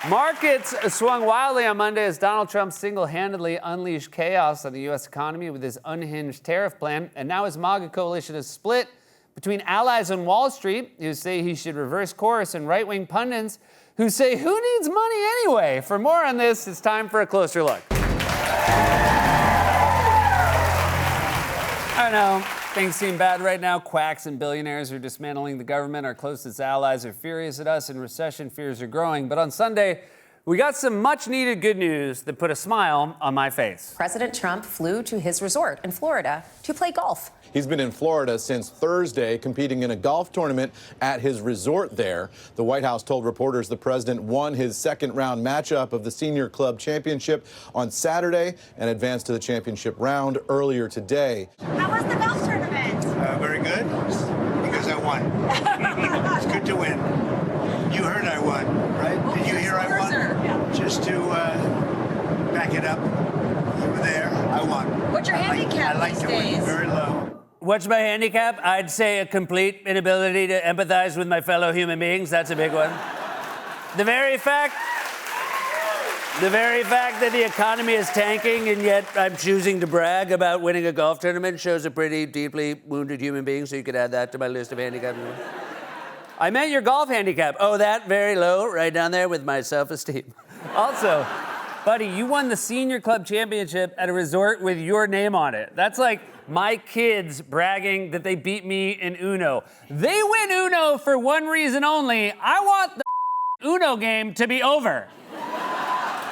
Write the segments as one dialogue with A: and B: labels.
A: Markets swung wildly on Monday as Donald Trump single-handedly unleashed chaos on the U.S. economy with his unhinged tariff plan. And now his MAGA coalition is split between allies on Wall Street who say he should reverse course and right-wing pundits who say, who needs money anyway? For more on this, it's time for a closer look. I don't know. Things seem bad right now. Quacks and billionaires are dismantling the government. Our closest allies are furious at us, and recession fears are growing. But on Sunday, we got some much-needed good news that put a smile on my face.
B: President Trump flew to his resort in Florida to play golf.
C: He's been in Florida since Thursday, competing in a golf tournament at his resort there. The White House told reporters the president won his second-round matchup of the Senior Club Championship on Saturday and advanced to the championship round earlier today.
D: How was the golf tournament?
E: Very good, because I won. It's good to win. You heard I won, right? Did you hear I won?
D: Yeah.
E: Just to back it up, you were there, I won.
D: What's your handicap
E: I like
D: these
E: to win
D: days?
E: very low.
A: What's my handicap? I'd say a complete inability to empathize with my fellow human beings. That's a big one. The very fact that the economy is tanking and yet I'm choosing to brag about winning a golf tournament shows a pretty deeply wounded human being, so you could add that to my list of handicaps. I meant your golf handicap. Oh, that very low, right down there with my self-esteem. Also, buddy, you won the Senior Club Championship at a resort with your name on it. That's like my kids bragging that they beat me in Uno. They win Uno for one reason only. I want the Uno game to be over.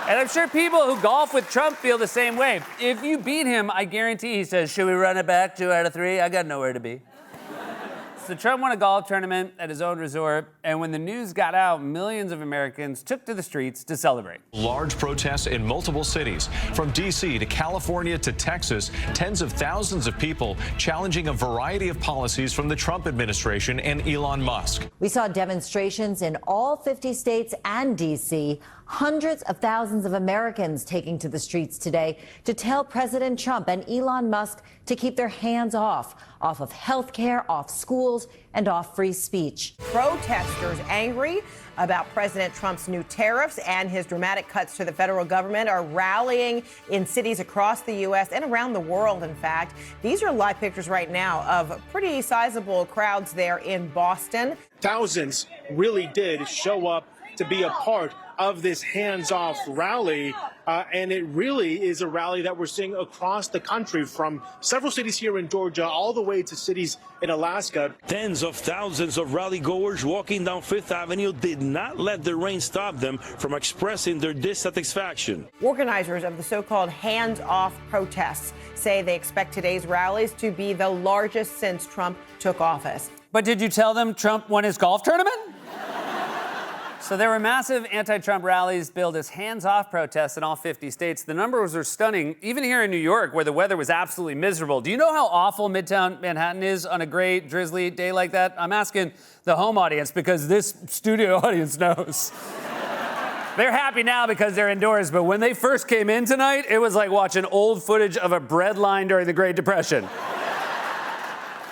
A: And I'm sure people who golf with Trump feel the same way. If you beat him, I guarantee he says, should we run it back 2 out of 3? I got nowhere to be. So Trump won a golf tournament at his own resort, and when the news got out, millions of Americans took to the streets to celebrate.
F: Large protests in multiple cities, from D.C. to California to Texas, tens of thousands of people challenging a variety of policies from the Trump administration and Elon Musk.
G: We saw demonstrations in all 50 states and D.C., hundreds of thousands of Americans taking to the streets today to tell President Trump and Elon Musk to keep their hands off of health care, off schools, and off free speech.
H: Protesters angry about President Trump's new tariffs and his dramatic cuts to the federal government are rallying in cities across the U.S. and around the world, in fact. These are live pictures right now of pretty sizable crowds there in Boston.
I: Thousands really did show up to be a part of this hands-off rally, and it really is a rally that we're seeing across the country, from several cities here in Georgia all the way to cities in Alaska.
J: Tens of thousands of rally-goers walking down Fifth Avenue did not let the rain stop them from expressing their dissatisfaction.
H: Organizers of the so-called hands-off protests say they expect today's rallies to be the largest since Trump took office.
A: But did you tell them Trump won his golf tournament? So there were massive anti-Trump rallies billed as hands-off protests in all 50 states. The numbers are stunning, even here in New York, where the weather was absolutely miserable. Do you know how awful Midtown Manhattan is on a gray, drizzly day like that? I'm asking the home audience because this studio audience knows. They're happy now because they're indoors, but when they first came in tonight, it was like watching old footage of a bread line during the Great Depression.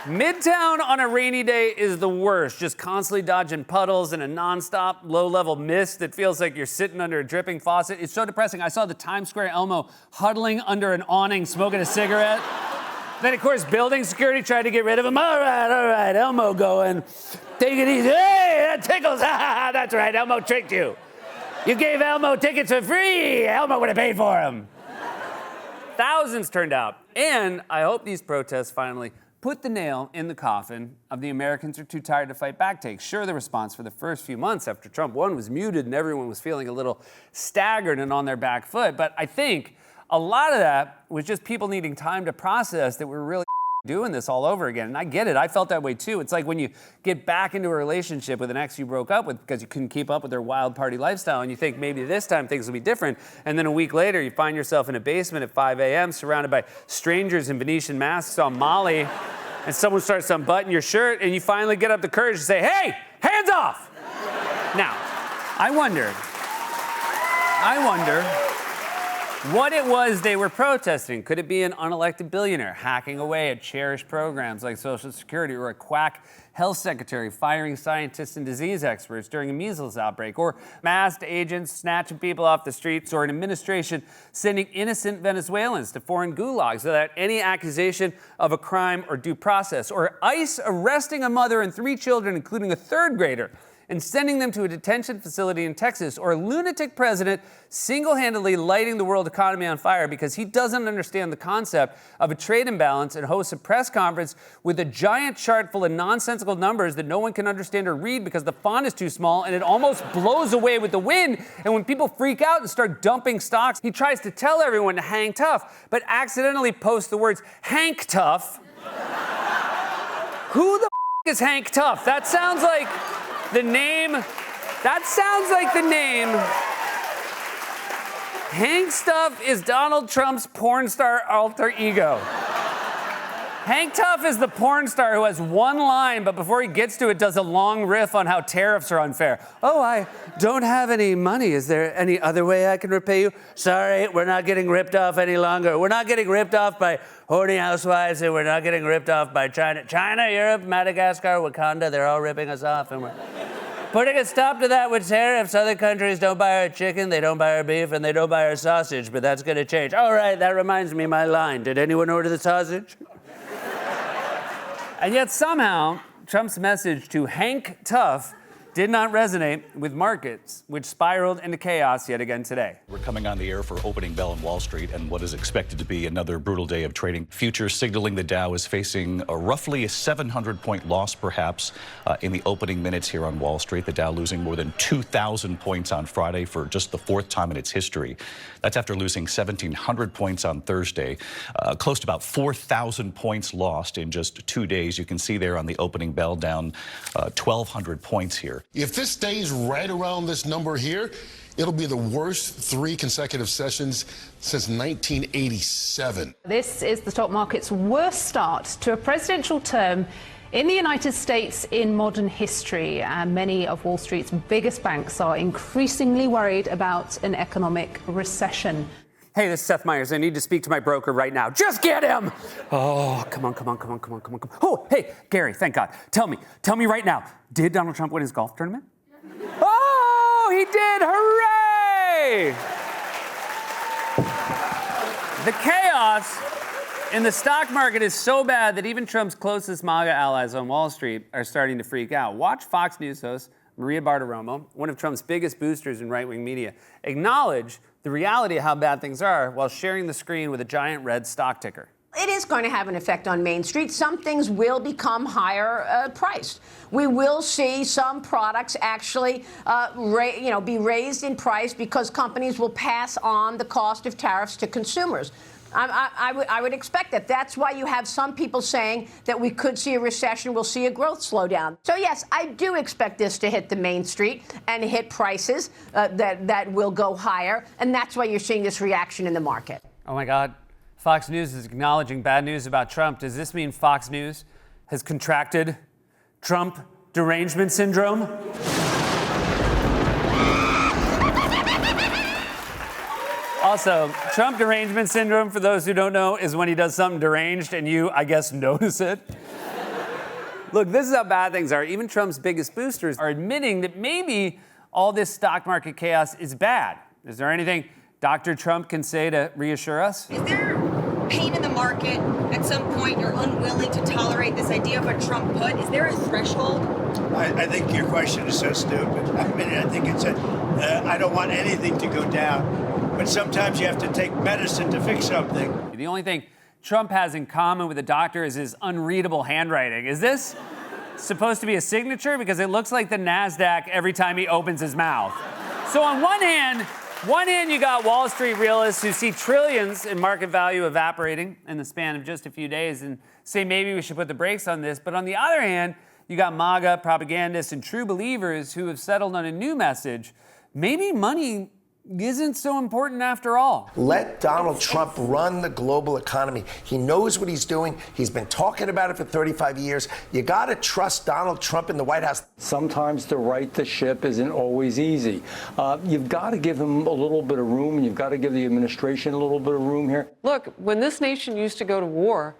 A: Midtown on a rainy day is the worst, just constantly dodging puddles and a nonstop low-level mist that feels like you're sitting under a dripping faucet. It's so depressing. I saw the Times Square Elmo huddling under an awning, smoking a cigarette. Then, of course, building security tried to get rid of him. All right, Elmo going. Take it easy. Hey, that tickles. That's right, Elmo tricked you. You gave Elmo tickets for free. Elmo would have paid for them. Thousands turned out. And I hope these protests finally put the nail in the coffin of the Americans are too tired to fight back take. Sure, the response for the first few months after Trump won was muted and everyone was feeling a little staggered and on their back foot. But I think a lot of that was just people needing time to process that we're really doing this all over again. And I get it. I felt that way too. It's like when you get back into a relationship with an ex you broke up with because you couldn't keep up with their wild party lifestyle and you think maybe this time things will be different. And then a week later, you find yourself in a basement at 5 a.m. surrounded by strangers in Venetian masks on Molly, and someone starts to unbutton your shirt and you finally get up the courage to say, hey, hands off. Now, I wonder what it was they were protesting. Could it be an unelected billionaire hacking away at cherished programs like Social Security, or a quack health secretary firing scientists and disease experts during a measles outbreak, or masked agents snatching people off the streets, or an administration sending innocent Venezuelans to foreign gulags without any accusation of a crime or due process, or ICE arresting a mother and 3 children, including a 3rd grader, and sending them to a detention facility in Texas, or a lunatic president single-handedly lighting the world economy on fire because he doesn't understand the concept of a trade imbalance and hosts a press conference with a giant chart full of nonsensical numbers that no one can understand or read because the font is too small and it almost blows away with the wind. And when people freak out and start dumping stocks, he tries to tell everyone to hang tough, but accidentally posts the words Hank Tough. Who the is Hank Tough? That sounds like the name. That sounds like the name. Hank Stuff is Donald Trump's porn star alter ego. Hank Tough is the porn star who has one line, but before he gets to it, does a long riff on how tariffs are unfair. Oh, I don't have any money. Is there any other way I can repay you? Sorry, we're not getting ripped off any longer. We're not getting ripped off by horny housewives, and we're not getting ripped off by China. China, Europe, Madagascar, Wakanda, they're all ripping us off, and we're putting a stop to that with tariffs. Other countries don't buy our chicken, they don't buy our beef, and they don't buy our sausage, but that's gonna change. All right, that reminds me of my line. Did anyone order the sausage? And yet somehow, Trump's message to Hank Tough did not resonate with markets, which spiraled into chaos yet again today.
K: We're coming on the air for opening bell on Wall Street and what is expected to be another brutal day of trading. Futures signaling the Dow is facing roughly a 700-point loss, perhaps, in the opening minutes here on Wall Street. The Dow losing more than 2,000 points on Friday for just the 4th time in its history. That's after losing 1,700 points on Thursday. Close to about 4,000 points lost in just 2 days. You can see there on the opening bell down 1,200 points here.
L: If this stays right around this number here, it'll be the worst 3 consecutive sessions since 1987.
M: This is the stock market's worst start to a presidential term in the United States in modern history. And many of Wall Street's biggest banks are increasingly worried about an economic recession.
A: Hey, this is Seth Meyers. I need to speak to my broker right now. Just get him! Oh, come on. Oh, hey, Gary, thank God. Tell me right now, did Donald Trump win his golf tournament? Oh, he did! Hooray! The chaos in the stock market is so bad that even Trump's closest MAGA allies on Wall Street are starting to freak out. Watch Fox News host Maria Bartiromo, one of Trump's biggest boosters in right-wing media, acknowledge the reality of how bad things are while sharing the screen with a giant red stock ticker.
N: It is going to have an effect on Main Street. Some things will become higher priced. We will see some products actually be raised in price because companies will pass on the cost of tariffs to consumers. I would expect that. That's why you have some people saying that we could see a recession, we'll see a growth slowdown. So yes, I do expect this to hit the Main Street and hit prices that will go higher, and that's why you're seeing this reaction in the market.
A: Oh my God, Fox News is acknowledging bad news about Trump. Does this mean Fox News has contracted Trump derangement syndrome? Also, Trump derangement syndrome, for those who don't know, is when he does something deranged and you, I guess, notice it. Look, this is how bad things are. Even Trump's biggest boosters are admitting that maybe all this stock market chaos is bad. Is there anything Dr. Trump can say to reassure us?
D: Is there pain in the market? At some point, you're unwilling to tolerate this idea of a Trump put. Is there a threshold?
E: I think your question is so stupid. I mean, I think it's I don't want anything to go down. But sometimes you have to take medicine to fix something.
A: The only thing Trump has in common with the doctor is his unreadable handwriting. Is this supposed to be a signature? Because it looks like the NASDAQ every time he opens his mouth. So on one hand, you got Wall Street realists who see trillions in market value evaporating in the span of just a few days and say maybe we should put the brakes on this. But on the other hand, you got MAGA propagandists and true believers who have settled on a new message. Maybe money isn't so important after all.
O: Let Donald Trump run the global economy. He knows what he's doing. He's been talking about it for 35 years. You got to trust Donald Trump in the White House.
P: Sometimes to right the ship isn't always easy. You've got to give him a little bit of room, and you've got to give the administration a little bit of room here.
Q: Look, when this nation used to go to war,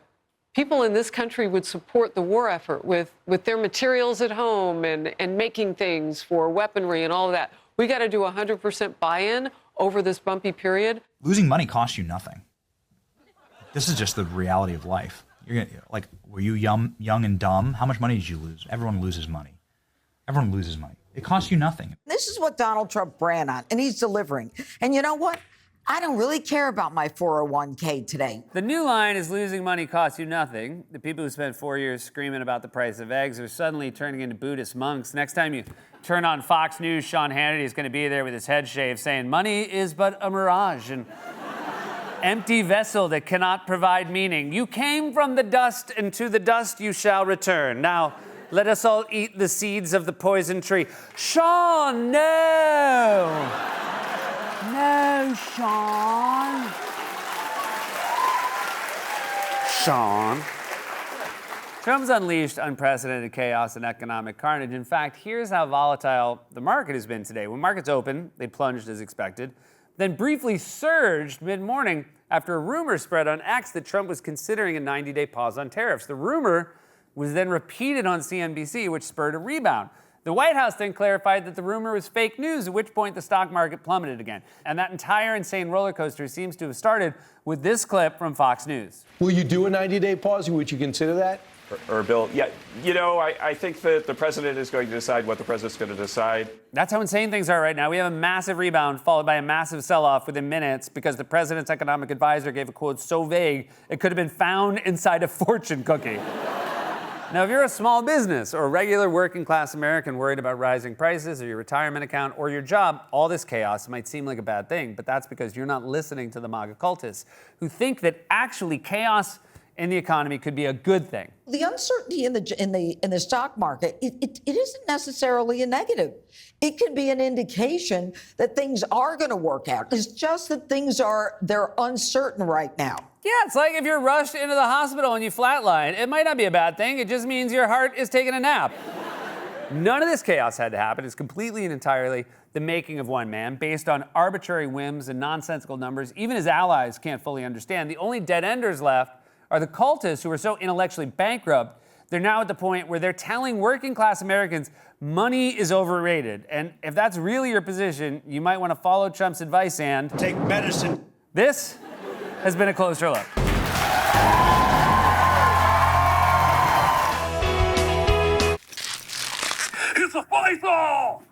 Q: people in this country would support the war effort with their materials at home and making things for weaponry and all of that. We got to do 100% buy-in over this bumpy period.
R: Losing money costs you nothing. This is just the reality of life. You're gonna, like, were you young and dumb? How much money did you lose? Everyone loses money. Everyone loses money. It costs you nothing.
S: This is what Donald Trump ran on, and he's delivering. And you know what? I don't really care about my 401k today.
A: The new line is losing money costs you nothing. The people who spent 4 years screaming about the price of eggs are suddenly turning into Buddhist monks. Next time you turn on Fox News, Sean Hannity is going to be there with his head shaved saying, money is but a mirage, an empty vessel that cannot provide meaning. You came from the dust, and to the dust you shall return. Now, let us all eat the seeds of the poison tree. Sean, no! No, Sean. Sean. Trump's unleashed unprecedented chaos and economic carnage. In fact, here's how volatile the market has been today. When markets opened, they plunged as expected, then briefly surged mid-morning after a rumor spread on X that Trump was considering a 90-day pause on tariffs. The rumor was then repeated on CNBC, which spurred a rebound. The White House then clarified that the rumor was fake news, at which point the stock market plummeted again. And that entire insane roller coaster seems to have started with this clip from Fox News.
T: Will you do a 90-day pause? Would you consider that?
U: Or Bill, yeah, you know, I think that the president is going to decide what the president's going to decide.
A: That's how insane things are right now. We have a massive rebound followed by a massive sell-off within minutes because the president's economic advisor gave a quote so vague it could have been found inside a fortune cookie. Now, if you're a small business or a regular working class American worried about rising prices or your retirement account or your job, all this chaos might seem like a bad thing, but that's because you're not listening to the MAGA cultists who think that actually chaos in the economy could be a good thing.
S: The uncertainty in the stock market, it isn't necessarily a negative. It can be an indication that things are going to work out. It's just that they're uncertain right now.
A: Yeah, it's like if you're rushed into the hospital and you flatline. It might not be a bad thing. It just means your heart is taking a nap. None of this chaos had to happen. It's completely and entirely the making of one man, based on arbitrary whims and nonsensical numbers even his allies can't fully understand. The only dead enders left are the cultists who are so intellectually bankrupt, they're now at the point where they're telling working class Americans money is overrated. And if that's really your position, you might want to follow Trump's advice and
E: take medicine.
A: This has been a closer look.
V: It's a fight-off!